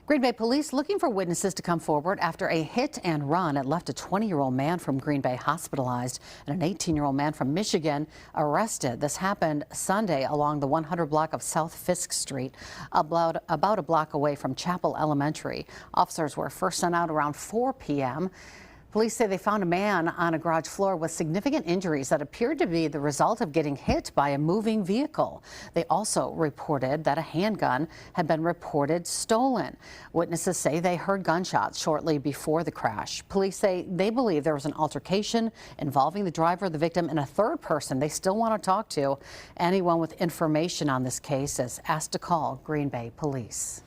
Green Bay police looking for witnesses to come forward after a hit and run. It left a 20-year-old man from Green Bay hospitalized and an 18-year-old man from Michigan arrested. This happened Sunday along the 100 block of South Fisk Street, about a block away from Chapel Elementary. Officers were first sent out around 4 p.m. Police say they found a man on a garage floor with significant injuries that appeared to be the result of getting hit by a moving vehicle. They also reported that a handgun had been reported stolen. Witnesses say they heard gunshots shortly before the crash. Police say they believe there was an altercation involving the driver, the victim, and a third person they still want to talk to. Anyone with information on this case is asked to call Green Bay Police.